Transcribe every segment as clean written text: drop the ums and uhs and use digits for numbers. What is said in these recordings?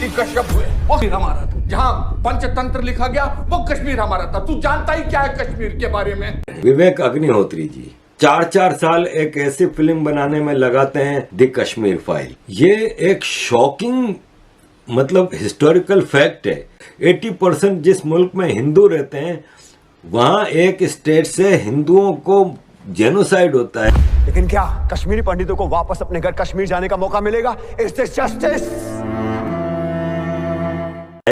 ऋषि कश्यप हुए वो कश्मीर हमारा था। जहाँ पंचतंत्र लिखा गया वो कश्मीर हमारा था। तू जानता ही क्या है कश्मीर के बारे में? विवेक अग्निहोत्री जी 4 साल एक ऐसी फिल्म बनाने में लगाते हैं, द कश्मीर फाइल। ये एक शॉकिंग मतलब हिस्टोरिकल फैक्ट है। 80% जिस मुल्क में हिंदू रहते हैं वहां एक स्टेट से हिंदुओं को जेनोसाइड होता है। लेकिन क्या कश्मीरी पंडितों को वापस अपने घर कश्मीर जाने का मौका मिलेगा? Is this justice?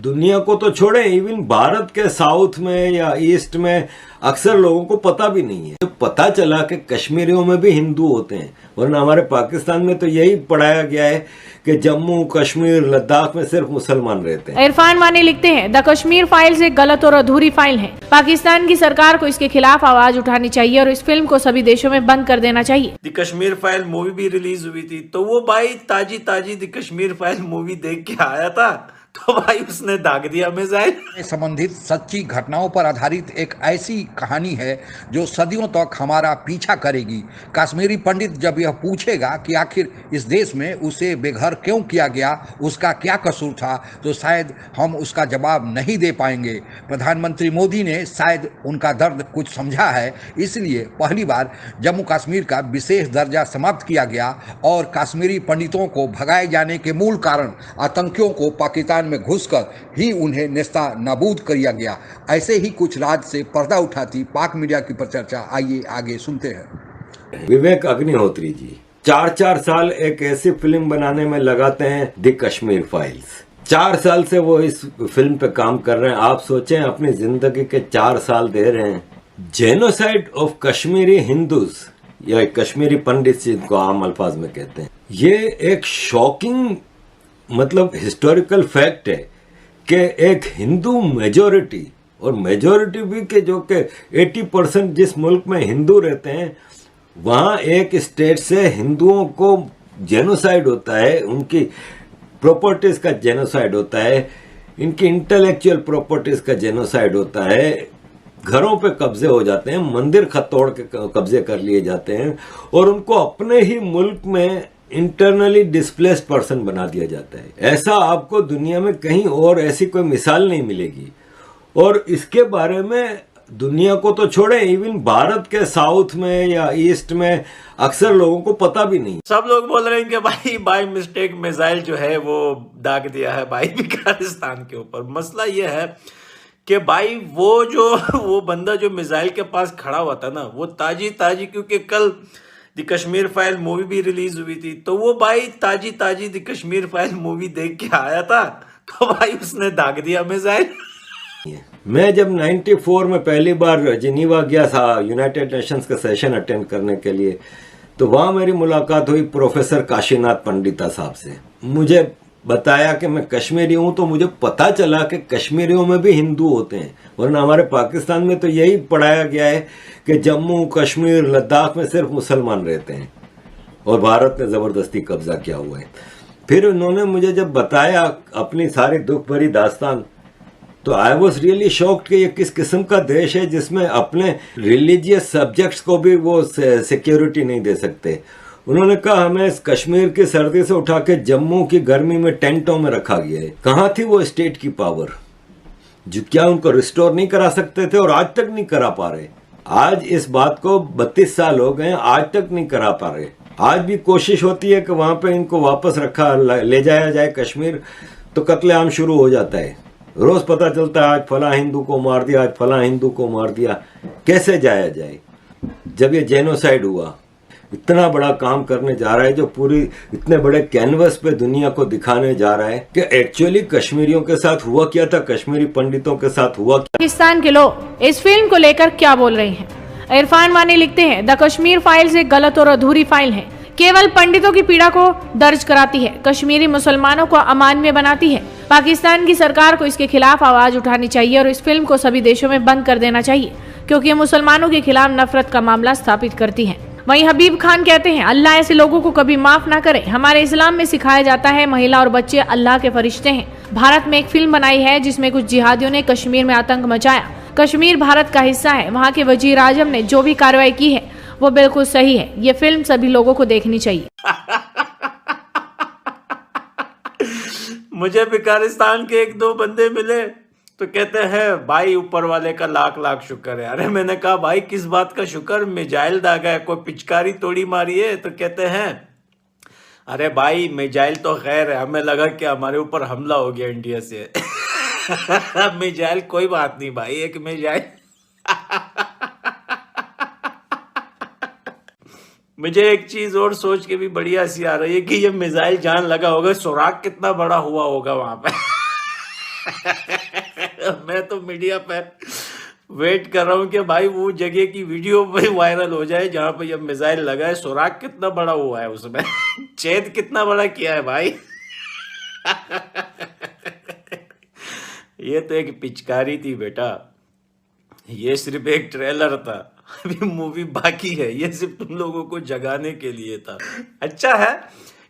दुनिया को तो छोड़े, इवन भारत के साउथ में या ईस्ट में अक्सर लोगों को पता भी नहीं है। तो पता चला कि कश्मीरियों में भी हिंदू होते हैं, वरना हमारे पाकिस्तान में तो यही पढ़ाया गया है कि जम्मू कश्मीर लद्दाख में सिर्फ मुसलमान रहते हैं। इरफान वानी लिखते हैं, द कश्मीर फाइल्स एक गलत और अधूरी फाइल है। पाकिस्तान की सरकार को इसके खिलाफ आवाज उठानी चाहिए और इस फिल्म को सभी देशों में बंद कर देना चाहिए। द कश्मीर फाइल मूवी भी रिलीज हुई थी, तो वो भाई ताजी द कश्मीर फाइल मूवी देख के आया था, तो भाई उसने दाग दिया मिसाइल। संबंधित सच्ची घटनाओं पर आधारित एक ऐसी कहानी है जो सदियों तक हमारा पीछा करेगी। कश्मीरी पंडित जब यह पूछेगा कि आखिर इस देश में उसे बेघर क्यों किया गया, उसका क्या कसूर था, तो शायद हम उसका जवाब नहीं दे पाएंगे। प्रधानमंत्री मोदी ने शायद उनका दर्द कुछ समझा है, इसलिए पहली बार जम्मू कश्मीर का विशेष दर्जा समाप्त किया गया और कश्मीरी पंडितों को भगाए जाने के मूल कारण आतंकियों को पाकिस्तान में घुसकर ही उन्हें नेस्ता नाबूद किया गया। ऐसे ही कुछ राज से पर्दा उठाती पाक मीडिया की परिचर्चा आइए आगे सुनते हैं। विवेक अग्निहोत्री जी 4 साल एक ऐसी फिल्म बनाने में लगाते हैं, द कश्मीर फाइल्स। 4 साल से वो इस फिल्म पे काम कर रहे हैं। आप सोचें, अपनी जिंदगी के 4 साल दे रहे हैं। जेनोसाइड ऑफ कश्मीरी हिंदूज या कश्मीरी पंडित जिनको आम अल्फाज में कहते हैं, ये एक शॉकिंग मतलब हिस्टोरिकल फैक्ट है कि एक हिंदू मेजोरिटी और मेजोरिटी भी के जो कि 80% जिस मुल्क में हिंदू रहते हैं वहाँ एक स्टेट से हिंदुओं को जेनोसाइड होता है, उनकी प्रॉपर्टीज का जेनोसाइड होता है, इनकी इंटेलेक्चुअल प्रॉपर्टीज का जेनोसाइड होता है, घरों पे कब्जे हो जाते हैं, मंदिर खतोड़ के कब्जे कर लिए जाते हैं और उनको अपने ही मुल्क में इंटरनली डिस्प्लेस्ड पर्सन बना दिया जाता है। ऐसा आपको दुनिया में कहीं और ऐसी कोई मिसाल नहीं मिलेगी। और इसके बारे में दुनिया को तो छोड़े, इवन भारत के साउथ में या ईस्ट में अक्सर लोगों को पता भी नहीं। सब लोग बोल रहे हैं कि भाई बाय मिस्टेक मिसाइल जो है वो दाग दिया है भाई अफगानिस्तान के ऊपर। मसला ये है कि भाई वो बंदा जो मिसाइल के पास खड़ा हुआ था ना, वो ताजी क्योंकि कल द कश्मीर फाइल मूवी भी रिलीज हुई थी, तो वो भाई ताजी द कश्मीर फाइल मूवी देख के आया था, तो भाई उसने दाग दिया मिसाइल। मैं जब 94 में पहली बार जिनीवा गया था यूनाइटेड नेशंस का सेशन अटेंड करने के लिए, तो वहां मेरी मुलाकात हुई प्रोफेसर काशीनाथ पंडिता साहब से। मुझे बताया कि मैं कश्मीरी हूं, तो मुझे पता चला कि कश्मीरियों में भी हिंदू होते हैं, वरना हमारे पाकिस्तान में तो यही पढ़ाया गया है कि जम्मू कश्मीर लद्दाख में सिर्फ मुसलमान रहते हैं और भारत ने जबरदस्ती कब्जा किया हुआ है। फिर उन्होंने मुझे जब बताया अपनी सारी दुख भरी दास्तान, तो आई वॉज रियली शॉक्ड कि ये किस किस्म का देश है जिसमें अपने रिलीजियस सब्जेक्ट्स को भी वो सिक्योरिटी नहीं दे सकते। उन्होंने कहा हमें इस कश्मीर की सर्दी से उठा के जम्मू की गर्मी में टेंटों में रखा गया है। कहाँ थी वो स्टेट की पावर जो क्या उनको रिस्टोर नहीं करा सकते थे और आज तक नहीं करा पा रहे। आज इस बात को 32 साल हो गए, आज तक नहीं करा पा रहे। आज भी कोशिश होती है कि वहां पे इनको वापस ले जाया जाए कश्मीर, तो कत्लेआम शुरू हो जाता है। रोज पता चलता है आज फला हिंदू को मार दिया, आज फला हिंदू को मार दिया। कैसे जाया जाए जब ये जेनोसाइड हुआ? इतना बड़ा काम करने जा रहा है जो पूरी इतने बड़े कैनवस पे दुनिया को दिखाने जा रहा है कि एक्चुअली कश्मीरियों के साथ हुआ क्या था, कश्मीरी पंडितों के साथ हुआ क्या। पाकिस्तान के लोग इस फिल्म को लेकर क्या बोल रहे हैं? इरफान वानी लिखते हैं, द कश्मीर फाइल्स एक गलत और अधूरी फाइल है। केवल पंडितों की पीड़ा को दर्ज कराती है, कश्मीरी मुसलमानों को अमानवीय बनाती है। पाकिस्तान की सरकार को इसके खिलाफ आवाज उठानी चाहिए और इस फिल्म को सभी देशों में बंद कर देना चाहिए, क्योंकि ये मुसलमानों के खिलाफ नफरत का मामला स्थापित करती है। वहीं हबीब खान कहते हैं, अल्लाह ऐसे लोगों को कभी माफ ना करे। हमारे इस्लाम में सिखाया जाता है महिला और बच्चे अल्लाह के फरिश्ते हैं। भारत में एक फिल्म बनाई है जिसमें कुछ जिहादियों ने कश्मीर में आतंक मचाया। कश्मीर भारत का हिस्सा है। वहाँ के वजीर आजम ने जो भी कार्रवाई की है वो बिल्कुल सही है। ये फिल्म सभी लोगों को देखनी चाहिए। मुझे भिखारिस्तान के एक दो बंदे मिले तो कहते हैं भाई ऊपर वाले का लाख लाख शुक्र है। अरे मैंने कहा भाई किस बात का शुक्र, मिजाइल दागा है, कोई पिचकारी तोड़ी मारी है? तो कहते हैं अरे भाई मिजाइल तो खैर है, हमें लगा कि हमारे ऊपर हमला हो गया इंडिया से। मिजाइल कोई बात नहीं भाई, एक मिजाइल। मुझे एक चीज और सोच के भी बड़ी हंसी आ रही है कि ये मिसाइल जहां लगा होगा सुराग कितना बड़ा हुआ होगा वहां पे। मैं तो मीडिया पे वेट कर रहा हूं कि भाई वो जगह की वीडियो पे वायरल हो जाए जहां पे ये मिसाइल लगा है, सुराग कितना बड़ा हुआ है उसमें। छेद कितना बड़ा किया है भाई। ये तो एक पिचकारी थी बेटा, ये सिर्फ एक ट्रेलर था, अभी मूवी बाकी है। ये सिर्फ तुम लोगों को जगाने के लिए था। अच्छा है,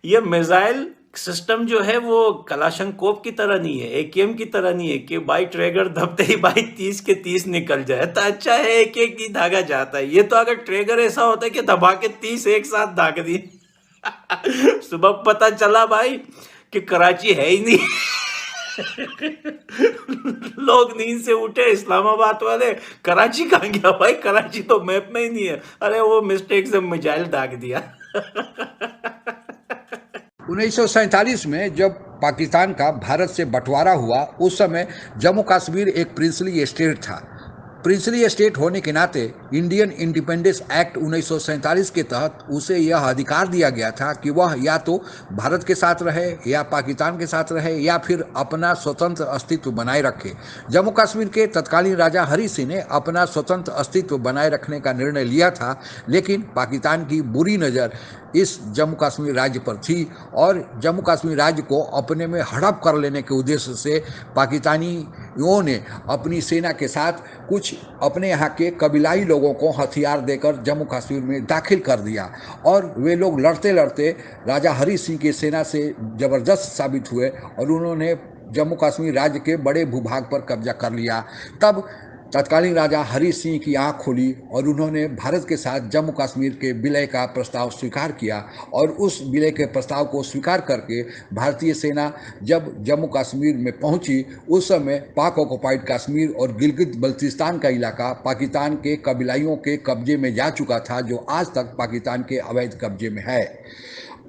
ये मिसाइल सिस्टम जो है वो कलाशंकोव की तरह नहीं है, एकेएम की तरह नहीं है कि भाई ट्रेगर दबते ही भाई 30 के 30 निकल जाए। तो अच्छा है एक एक ही धागा जाता है। ये तो अगर ट्रेगर ऐसा होता है कि दबा के 30 एक साथ धाग दी। सुबह पता चला भाई कि कराची है ही नहीं। लोग नींद से उठे, इस्लामाबाद वाले, कराची कहाँ गया भाई? कराची तो मैप में ही नहीं है। अरे वो मिस्टेक से मिसाइल दाग दिया। 1947 में जब पाकिस्तान का भारत से बंटवारा हुआ, उस समय जम्मू कश्मीर एक प्रिंसली स्टेट था। प्रिंसली स्टेट होने के नाते इंडियन इंडिपेंडेंस एक्ट 1947 के तहत उसे यह अधिकार दिया गया था कि वह या तो भारत के साथ रहे या पाकिस्तान के साथ रहे या फिर अपना स्वतंत्र अस्तित्व बनाए रखे। जम्मू कश्मीर के तत्कालीन राजा हरी सिंह ने अपना स्वतंत्र अस्तित्व बनाए रखने का निर्णय लिया था, लेकिन पाकिस्तान की बुरी नज़र इस जम्मू कश्मीर राज्य पर थी और जम्मू कश्मीर राज्य को अपने में हड़प कर लेने के उद्देश्य से पाकिस्तानियों ने अपनी सेना के साथ कुछ अपने यहाँ के कबीलाई लोगों को हथियार देकर जम्मू कश्मीर में दाखिल कर दिया और वे लोग लड़ते लड़ते राजा हरी सिंह की सेना से ज़बरदस्त साबित हुए और उन्होंने जम्मू कश्मीर राज्य के बड़े भूभाग पर कब्जा कर लिया। तब तत्कालीन राजा हरी सिंह की आंख खुली और उन्होंने भारत के साथ जम्मू कश्मीर के विलय का प्रस्ताव स्वीकार किया और उस विलय के प्रस्ताव को स्वीकार करके भारतीय सेना जब जम्मू कश्मीर में पहुंची, उस समय पाक ऑक्युपाइड कश्मीर और गिलगित बल्तिस्तान का इलाका पाकिस्तान के कबीलाइयों के कब्जे में जा चुका था, जो आज तक पाकिस्तान के अवैध कब्जे में है।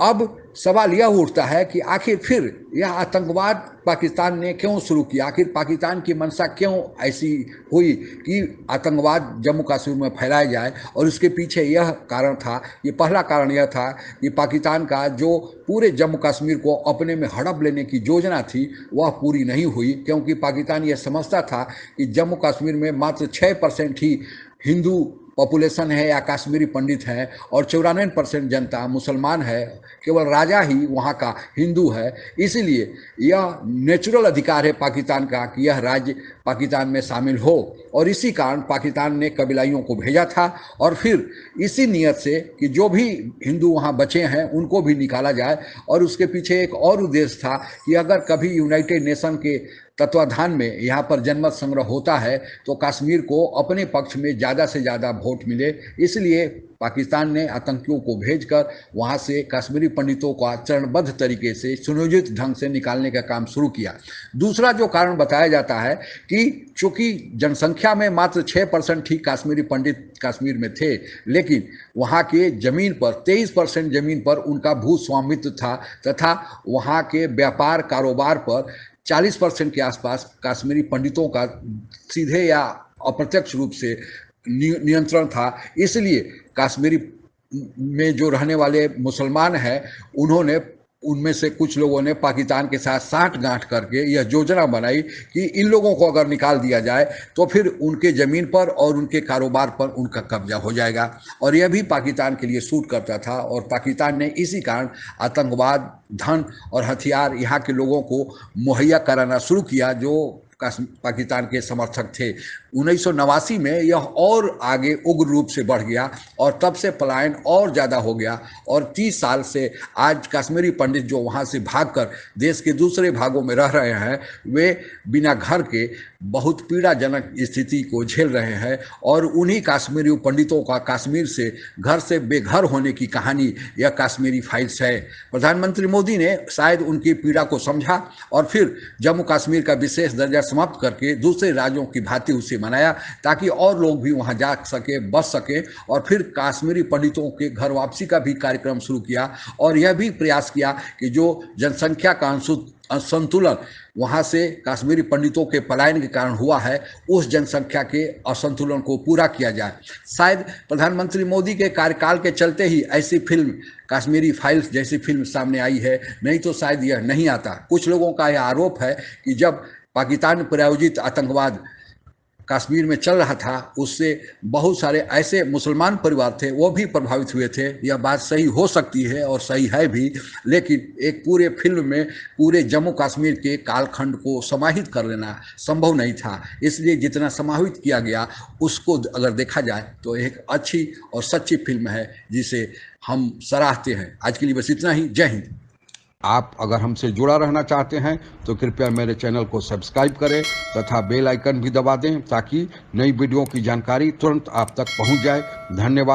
अब सवाल यह उठता है कि आखिर फिर यह आतंकवाद पाकिस्तान ने क्यों शुरू किया? आखिर पाकिस्तान की मंशा क्यों ऐसी हुई कि आतंकवाद जम्मू कश्मीर में फैलाया जाए? और उसके पीछे यह कारण था, ये पहला कारण यह था कि पाकिस्तान का जो पूरे जम्मू कश्मीर को अपने में हड़प लेने की योजना थी वह पूरी नहीं हुई, क्योंकि पाकिस्तान यह समझता था कि जम्मू कश्मीर में मात्र 6% ही हिंदू पॉपुलेशन है या कश्मीरी पंडित हैं और 94% जनता मुसलमान है, केवल राजा ही वहाँ का हिंदू है। इसीलिए यह नेचुरल अधिकार है पाकिस्तान का कि यह राज्य पाकिस्तान में शामिल हो और इसी कारण पाकिस्तान ने कबीलाइयों को भेजा था और फिर इसी नियत से कि जो भी हिंदू वहाँ बचे हैं उनको भी निकाला जाए। और उसके पीछे एक और उद्देश्य था कि अगर कभी यूनाइटेड नेशन के तत्वाधान में यहाँ पर जनमत संग्रह होता है तो कश्मीर को अपने पक्ष में ज़्यादा से ज़्यादा वोट मिले, इसलिए पाकिस्तान ने आतंकियों को भेजकर वहाँ से कश्मीरी पंडितों का चरणबद्ध तरीके से सुनियोजित ढंग से निकालने का काम शुरू किया। दूसरा जो कारण बताया जाता है कि चूँकि जनसंख्या में मात्र 6% ही कश्मीरी पंडित कश्मीर में थे, लेकिन वहाँ के ज़मीन पर 23% ज़मीन पर उनका भू स्वामित्व था तथा वहाँ के व्यापार कारोबार पर 40% के आसपास कश्मीरी पंडितों का सीधे या अप्रत्यक्ष रूप से नियंत्रण था। इसलिए कश्मीरी में जो रहने वाले मुसलमान हैं उन्होंने उनमें से कुछ लोगों ने पाकिस्तान के साथ साठगांठ करके यह योजना बनाई कि इन लोगों को अगर निकाल दिया जाए तो फिर उनके ज़मीन पर और उनके कारोबार पर उनका कब्जा हो जाएगा। और यह भी पाकिस्तान के लिए सूट करता था और पाकिस्तान ने इसी कारण आतंकवाद, धन और हथियार यहाँ के लोगों को मुहैया कराना शुरू किया जो पाकिस्तान के समर्थक थे। 1989 में यह और आगे उग्र रूप से बढ़ गया और तब से पलायन और ज़्यादा हो गया और 30 साल से आज कश्मीरी पंडित जो वहाँ से भागकर देश के दूसरे भागों में रह रहे हैं वे बिना घर के बहुत पीड़ाजनक स्थिति को झेल रहे हैं और उन्हीं कश्मीरी पंडितों का कश्मीर से घर से बेघर होने की कहानी यह कश्मीरी फाइल्स है। प्रधानमंत्री मोदी ने शायद उनकी पीड़ा को समझा और फिर जम्मू कश्मीर का विशेष दर्जा समाप्त करके दूसरे राज्यों की भांति उसे मनाया ताकि और लोग भी वहां जा सके, बस सके और फिर कश्मीरी पंडितों के घर वापसी का भी कार्यक्रम शुरू किया और यह भी प्रयास किया कि जो जनसंख्या का असंतुलन वहाँ से कश्मीरी पंडितों के पलायन के कारण हुआ है उस जनसंख्या के असंतुलन को पूरा किया जाए। शायद प्रधानमंत्री मोदी के कार्यकाल के चलते ही ऐसी फिल्म कश्मीरी फाइल्स जैसी फिल्म सामने आई है, नहीं तो शायद यह नहीं आता। कुछ लोगों का यह आरोप है कि जब पाकिस्तान प्रायोजित आतंकवाद कश्मीर में चल रहा था उससे बहुत सारे ऐसे मुसलमान परिवार थे वो भी प्रभावित हुए थे। यह बात सही हो सकती है और सही है भी, लेकिन एक पूरे फिल्म में पूरे जम्मू कश्मीर के कालखंड को समाहित कर लेना संभव नहीं था। इसलिए जितना समाहित किया गया उसको अगर देखा जाए तो एक अच्छी और सच्ची फिल्म है जिसे हम सराहते हैं। आज के लिए बस इतना ही। जय हिंद। आप अगर हमसे जुड़ा रहना चाहते हैं तो कृपया मेरे चैनल को सब्सक्राइब करें तथा बेल आइकन भी दबा दें ताकि नई वीडियो की जानकारी तुरंत आप तक पहुंच जाए। धन्यवाद।